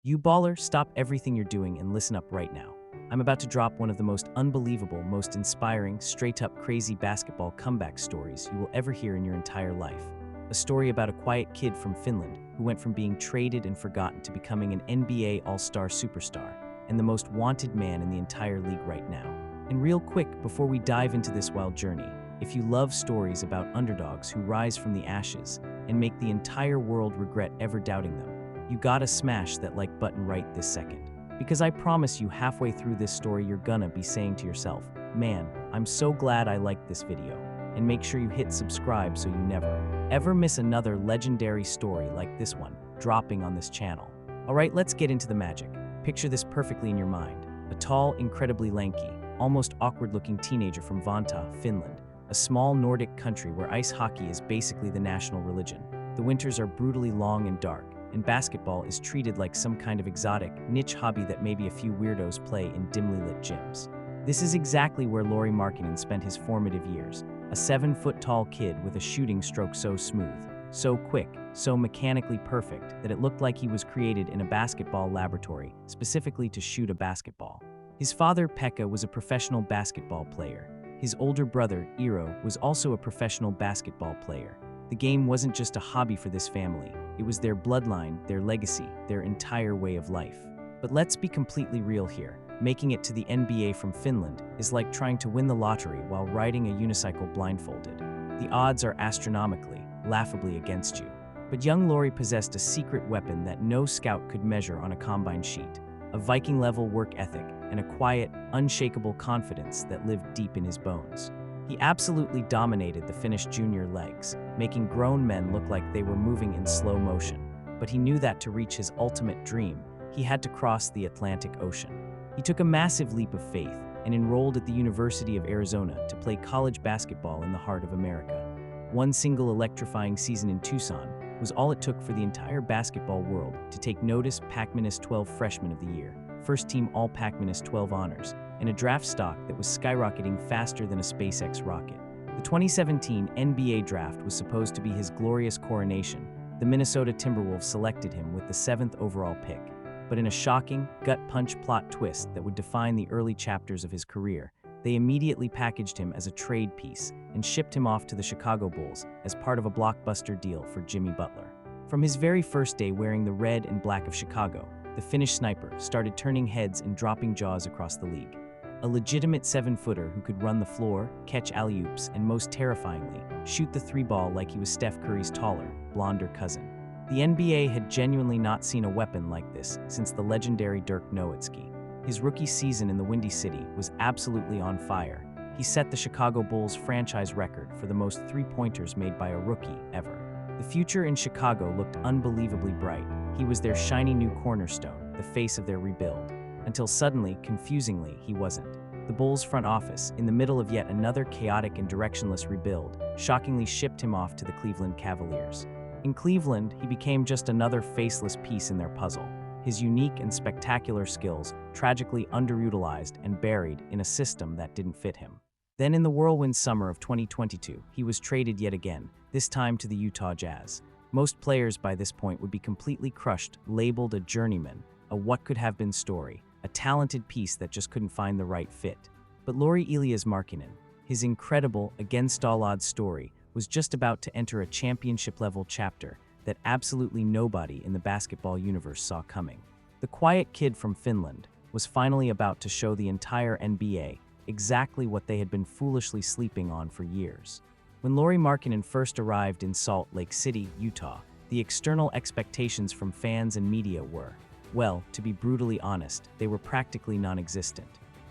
You baller, stop everything you're doing and listen up right now. I'm about to drop one of the most unbelievable, most inspiring, straight-up crazy basketball comeback stories you will ever hear in your entire life. A story about a quiet kid from Finland who went from being traded and forgotten to becoming an NBA All-Star superstar and the most wanted man in the entire league right now. And real quick, before we dive into this wild journey, if you love stories about underdogs who rise from the ashes and make the entire world regret ever doubting them, you gotta smash that like button right this second. Because I promise you, halfway through this story you're gonna be saying to yourself, man, I'm so glad I liked this video. And make sure you hit subscribe so you never, ever miss another legendary story like this one dropping on this channel. Alright, let's get into the magic. Picture this perfectly in your mind. A tall, incredibly lanky, almost awkward-looking teenager from Vantaa, Finland, a small Nordic country where ice hockey is basically the national religion. The winters are brutally long and dark, and basketball is treated like some kind of exotic, niche hobby that maybe a few weirdos play in dimly lit gyms. This is exactly where Lauri Markkanen spent his formative years, a 7-foot-tall kid with a shooting stroke so smooth, so quick, so mechanically perfect that it looked like he was created in a basketball laboratory, specifically to shoot a basketball. His father, Pekka, was a professional basketball player. His older brother, Eero, was also a professional basketball player. The game wasn't just a hobby for this family, it was their bloodline, their legacy, their entire way of life. But let's be completely real here. Making it to the NBA from Finland is like trying to win the lottery while riding a unicycle blindfolded. The odds are astronomically, laughably against you. But young Lauri possessed a secret weapon that no scout could measure on a combine sheet, a Viking-level work ethic, and a quiet, unshakable confidence that lived deep in his bones. He absolutely dominated the Finnish junior legs, making grown men look like they were moving in slow motion. But he knew that to reach his ultimate dream, he had to cross the Atlantic Ocean. He took a massive leap of faith and enrolled at the University of Arizona to play college basketball in the heart of America. One single electrifying season in Tucson was all it took for the entire basketball world to take notice. Pac-12 Freshman of the Year, first team All-Pac-12 honors, and a draft stock that was skyrocketing faster than a SpaceX rocket. The 2017 NBA draft was supposed to be his glorious coronation. The Minnesota Timberwolves selected him with the 7th overall pick. But in a shocking, gut-punch plot twist that would define the early chapters of his career, they immediately packaged him as a trade piece and shipped him off to the Chicago Bulls as part of a blockbuster deal for Jimmy Butler. From his very first day wearing the red and black of Chicago, the Finnish sniper started turning heads and dropping jaws across the league. A legitimate 7-footer who could run the floor, catch alley-oops, and most terrifyingly, shoot the three-ball like he was Steph Curry's taller, blonder cousin. The NBA had genuinely not seen a weapon like this since the legendary Dirk Nowitzki. His rookie season in the Windy City was absolutely on fire. He set the Chicago Bulls franchise record for the most three-pointers made by a rookie ever. The future in Chicago looked unbelievably bright. He was their shiny new cornerstone, the face of their rebuild. Until suddenly, confusingly, he wasn't. The Bulls' front office, in the middle of yet another chaotic and directionless rebuild, shockingly shipped him off to the Cleveland Cavaliers. In Cleveland, he became just another faceless piece in their puzzle. His unique and spectacular skills, tragically underutilized and buried in a system that didn't fit him. Then in the whirlwind summer of 2022, he was traded yet again, this time to the Utah Jazz. Most players by this point would be completely crushed, labeled a journeyman, a what-could-have-been story, a talented piece that just couldn't find the right fit. But Lauri Markkanen, his incredible, against-all-odds story, was just about to enter a championship-level chapter that absolutely nobody in the basketball universe saw coming. The quiet kid from Finland was finally about to show the entire NBA exactly what they had been foolishly sleeping on for years. When Lauri Markkanen first arrived in Salt Lake City, Utah, the external expectations from fans and media were, well, to be brutally honest, they were practically non-existent.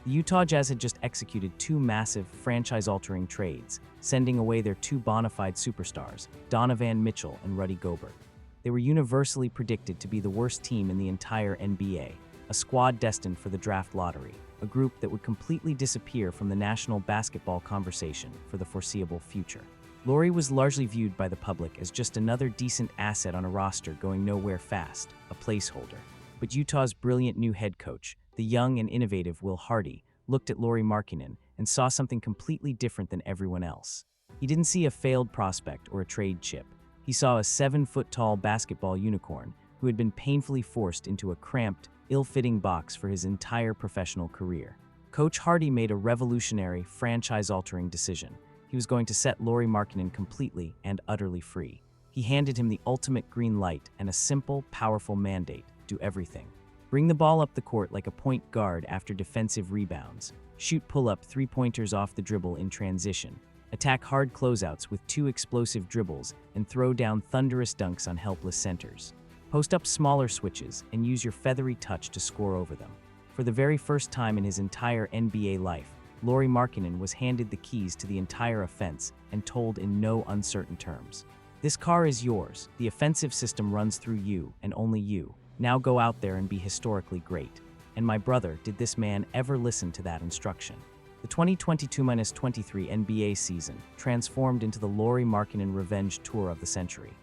The Utah Jazz had just executed 2 massive, franchise-altering trades, sending away their 2 bona fide superstars, Donovan Mitchell and Rudy Gobert. They were universally predicted to be the worst team in the entire NBA, a squad destined for the draft lottery, a group that would completely disappear from the national basketball conversation for the foreseeable future. Lauri was largely viewed by the public as just another decent asset on a roster going nowhere fast, a placeholder. But Utah's brilliant new head coach, the young and innovative Will Hardy, looked at Lauri Markkanen and saw something completely different than everyone else. He didn't see a failed prospect or a trade chip. He saw a 7-foot-tall basketball unicorn who had been painfully forced into a cramped, ill-fitting box for his entire professional career. Coach Hardy made a revolutionary, franchise-altering decision. He was going to set Lauri Markkanen completely and utterly free. He handed him the ultimate green light and a simple, powerful mandate: do everything. Bring the ball up the court like a point guard after defensive rebounds. Shoot pull-up three-pointers off the dribble in transition. Attack hard closeouts with 2 explosive dribbles and throw down thunderous dunks on helpless centers. Post up smaller switches and use your feathery touch to score over them. For the very first time in his entire NBA life, Lauri Markkanen was handed the keys to the entire offense and told in no uncertain terms: "This car is yours. The offensive system runs through you and only you. Now go out there and be historically great." And my brother, did this man ever listen to that instruction? The 2022-23 NBA season transformed into the Lauri Markkanen revenge tour of the century.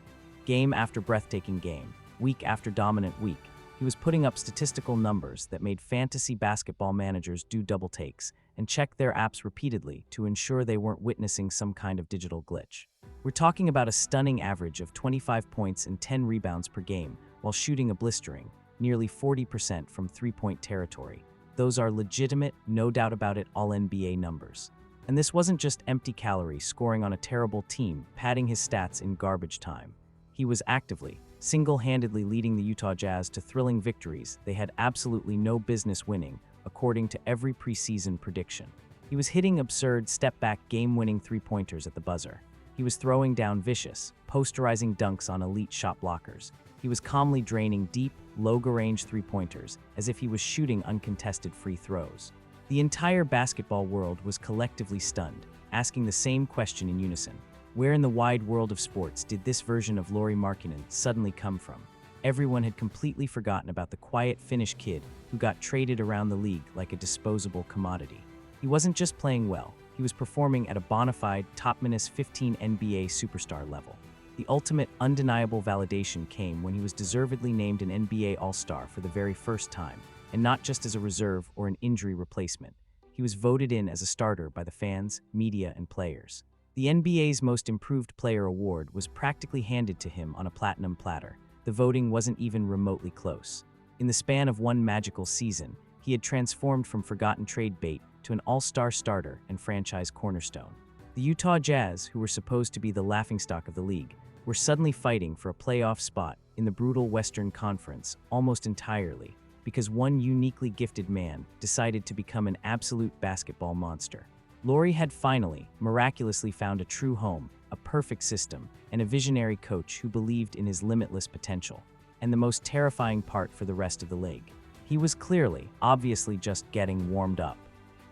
Game after breathtaking game, week after dominant week, he was putting up statistical numbers that made fantasy basketball managers do double takes and check their apps repeatedly to ensure they weren't witnessing some kind of digital glitch. We're talking about a stunning average of 25 points and 10 rebounds per game while shooting a blistering, nearly 40% from three-point territory. Those are legitimate, no doubt about it, all-NBA numbers. And this wasn't just empty calories scoring on a terrible team, padding his stats in garbage time. He was actively, single-handedly leading the Utah Jazz to thrilling victories they had absolutely no business winning, according to every preseason prediction. He was hitting absurd step-back game-winning three-pointers at the buzzer. He was throwing down vicious, posterizing dunks on elite shot blockers. He was calmly draining deep, low-range three-pointers as if he was shooting uncontested free throws. The entire basketball world was collectively stunned, asking the same question in unison: where in the wide world of sports did this version of Lauri Markkanen suddenly come from? Everyone had completely forgotten about the quiet Finnish kid who got traded around the league like a disposable commodity. He wasn't just playing well, he was performing at a bona fide top-15 NBA superstar level. The ultimate, undeniable validation came when he was deservedly named an NBA All-Star for the very first time, and not just as a reserve or an injury replacement. He was voted in as a starter by the fans, media, and players. The NBA's Most Improved Player award was practically handed to him on a platinum platter. The voting wasn't even remotely close. In the span of one magical season, he had transformed from forgotten trade bait to an all-star starter and franchise cornerstone. The Utah Jazz, who were supposed to be the laughingstock of the league, were suddenly fighting for a playoff spot in the brutal Western Conference almost entirely because one uniquely gifted man decided to become an absolute basketball monster. Lauri had finally, miraculously found a true home, a perfect system, and a visionary coach who believed in his limitless potential. And the most terrifying part for the rest of the league: he was clearly, obviously just getting warmed up.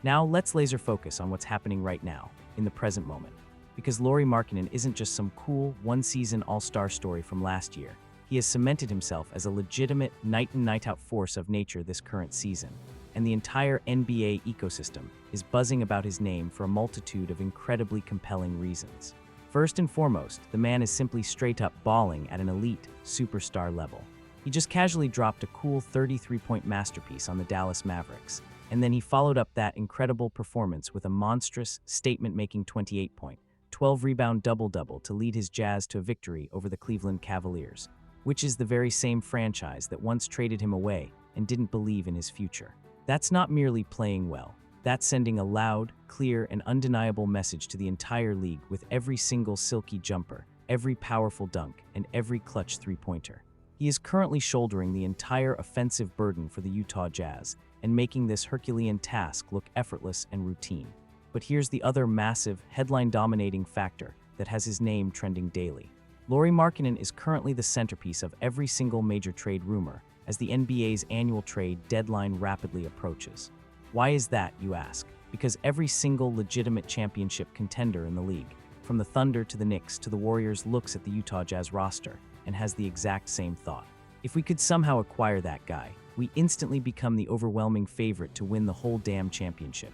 Now let's laser focus on what's happening right now, in the present moment. Because Lauri Markkanen isn't just some cool, one-season all-star story from last year. He has cemented himself as a legitimate night-in, night-out force of nature this current season. And the entire NBA ecosystem is buzzing about his name for a multitude of incredibly compelling reasons. First and foremost, the man is simply straight-up balling at an elite, superstar level. He just casually dropped a cool 33-point masterpiece on the Dallas Mavericks, and then he followed up that incredible performance with a monstrous, statement-making 28-point, 12-rebound double-double to lead his Jazz to a victory over the Cleveland Cavaliers, which is the very same franchise that once traded him away and didn't believe in his future. That's not merely playing well. That's sending a loud, clear, and undeniable message to the entire league with every single silky jumper, every powerful dunk, and every clutch three-pointer. He is currently shouldering the entire offensive burden for the Utah Jazz and making this Herculean task look effortless and routine. But here's the other massive, headline-dominating factor that has his name trending daily. Lauri Markkanen is currently the centerpiece of every single major trade rumor as the NBA's annual trade deadline rapidly approaches. Why is that, you ask? Because every single legitimate championship contender in the league, from the Thunder to the Knicks to the Warriors, looks at the Utah Jazz roster and has the exact same thought. If we could somehow acquire that guy, we instantly become the overwhelming favorite to win the whole damn championship.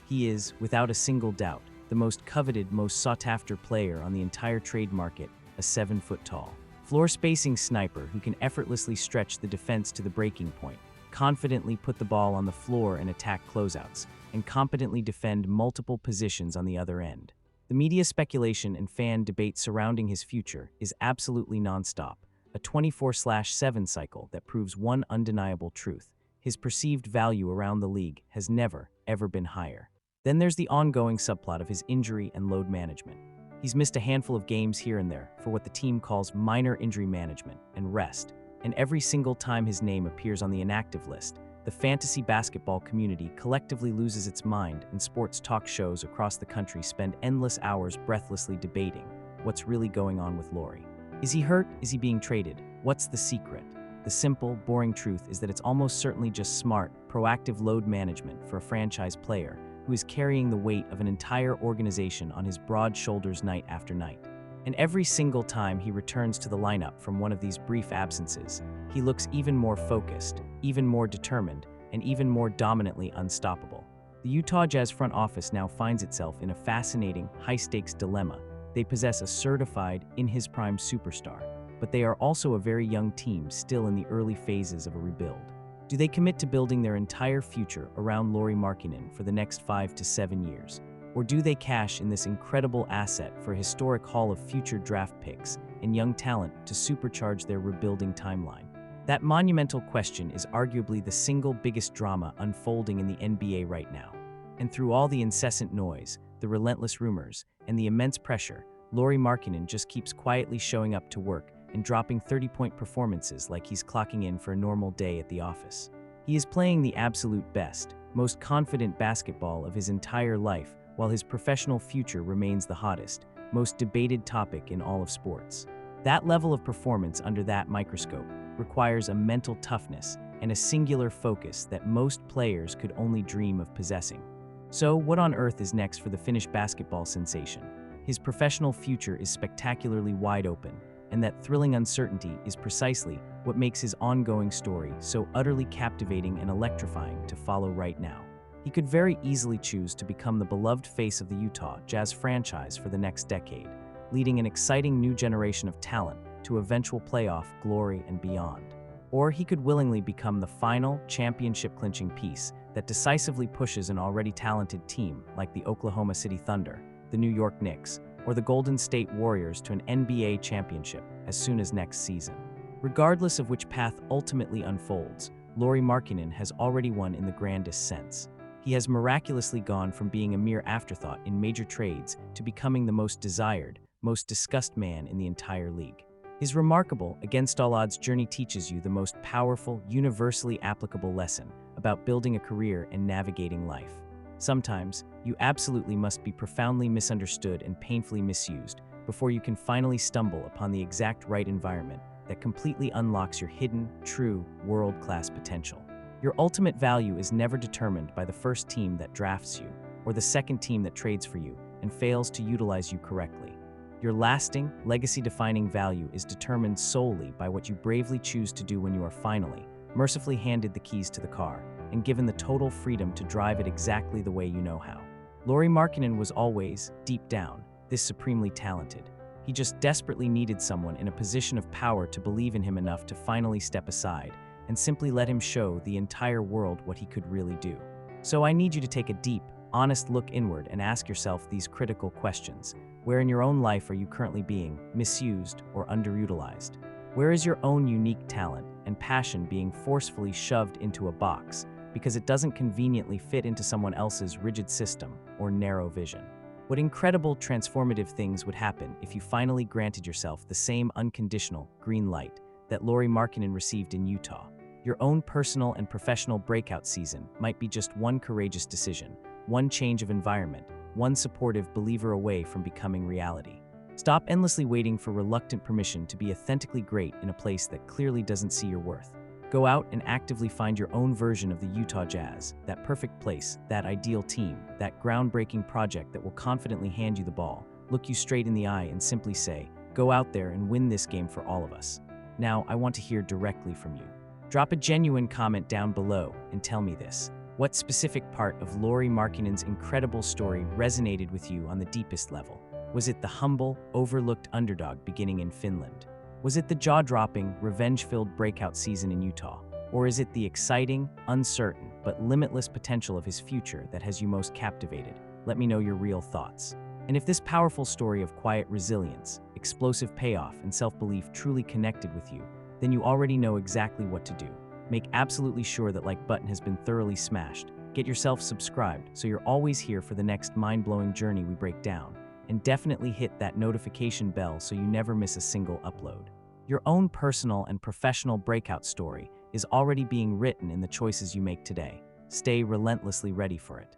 He is, without a single doubt, the most coveted, most sought-after player on the entire trade market, a 7-foot-tall, floor-spacing sniper who can effortlessly stretch the defense to the breaking point, confidently put the ball on the floor and attack closeouts, and competently defend multiple positions on the other end. The media speculation and fan debate surrounding his future is absolutely nonstop, a 24/7 cycle that proves one undeniable truth: his perceived value around the league has never, ever been higher. Then there's the ongoing subplot of his injury and load management. He's missed a handful of games here and there for what the team calls minor injury management and rest, and every single time his name appears on the inactive list, the fantasy basketball community collectively loses its mind, and sports talk shows across the country spend endless hours breathlessly debating what's really going on with Lauri. Is he hurt? Is he being traded? What's the secret? The simple, boring truth is that it's almost certainly just smart, proactive load management for a franchise player who is carrying the weight of an entire organization on his broad shoulders night after night. And every single time he returns to the lineup from one of these brief absences, he looks even more focused, even more determined, and even more dominantly unstoppable. The Utah Jazz front office now finds itself in a fascinating, high-stakes dilemma. They possess a certified, in-his-prime superstar, but they are also a very young team still in the early phases of a rebuild. Do they commit to building their entire future around Lauri Markkanen for the next 5 to 7 years? Or do they cash in this incredible asset for a historic haul of future draft picks and young talent to supercharge their rebuilding timeline? That monumental question is arguably the single biggest drama unfolding in the NBA right now. And through all the incessant noise, the relentless rumors, and the immense pressure, Lauri Markkanen just keeps quietly showing up to work and dropping 30-point performances like he's clocking in for a normal day at the office. He is playing the absolute best, most confident basketball of his entire life, while his professional future remains the hottest, most debated topic in all of sports. That level of performance under that microscope requires a mental toughness and a singular focus that most players could only dream of possessing. So, what on earth is next for the Finnish basketball sensation? His professional future is spectacularly wide open, and that thrilling uncertainty is precisely what makes his ongoing story so utterly captivating and electrifying to follow right now. He could very easily choose to become the beloved face of the Utah Jazz franchise for the next decade, leading an exciting new generation of talent to eventual playoff glory and beyond. Or he could willingly become the final championship-clinching piece that decisively pushes an already talented team like the Oklahoma City Thunder, the New York Knicks, or the Golden State Warriors to an NBA championship as soon as next season. Regardless of which path ultimately unfolds, Lauri Markkanen has already won in the grandest sense. He has miraculously gone from being a mere afterthought in major trades to becoming the most desired, most discussed man in the entire league. His remarkable, against-all-odds journey teaches you the most powerful, universally applicable lesson about building a career and navigating life. Sometimes, you absolutely must be profoundly misunderstood and painfully misused before you can finally stumble upon the exact right environment that completely unlocks your hidden, true, world-class potential. Your ultimate value is never determined by the first team that drafts you or the second team that trades for you and fails to utilize you correctly. Your lasting, legacy-defining value is determined solely by what you bravely choose to do when you are finally, mercifully handed the keys to the car and given the total freedom to drive it exactly the way you know how. Lauri Markkanen was always, deep down, this supremely talented. He just desperately needed someone in a position of power to believe in him enough to finally step aside and simply let him show the entire world what he could really do. So I need you to take a deep, honest look inward and ask yourself these critical questions. Where in your own life are you currently being misused or underutilized? Where is your own unique talent and passion being forcefully shoved into a box because it doesn't conveniently fit into someone else's rigid system or narrow vision? What incredible transformative things would happen if you finally granted yourself the same unconditional green light that Lauri Markkanen received in Utah? Your own personal and professional breakout season might be just one courageous decision, one change of environment, one supportive believer away from becoming reality. Stop endlessly waiting for reluctant permission to be authentically great in a place that clearly doesn't see your worth. Go out and actively find your own version of the Utah Jazz, that perfect place, that ideal team, that groundbreaking project that will confidently hand you the ball, look you straight in the eye and simply say, go out there and win this game for all of us. Now, I want to hear directly from you. Drop a genuine comment down below and tell me this. What specific part of Lauri Markkanen's incredible story resonated with you on the deepest level? Was it the humble, overlooked underdog beginning in Finland? Was it the jaw-dropping, revenge-filled breakout season in Utah? Or is it the exciting, uncertain, but limitless potential of his future that has you most captivated? Let me know your real thoughts. And if this powerful story of quiet resilience, explosive payoff, and self-belief truly connected with you, then you already know exactly what to do. Make absolutely sure that like button has been thoroughly smashed. Get yourself subscribed so you're always here for the next mind-blowing journey we break down. And definitely hit that notification bell so you never miss a single upload. Your own personal and professional breakout story is already being written in the choices you make today. Stay relentlessly ready for it.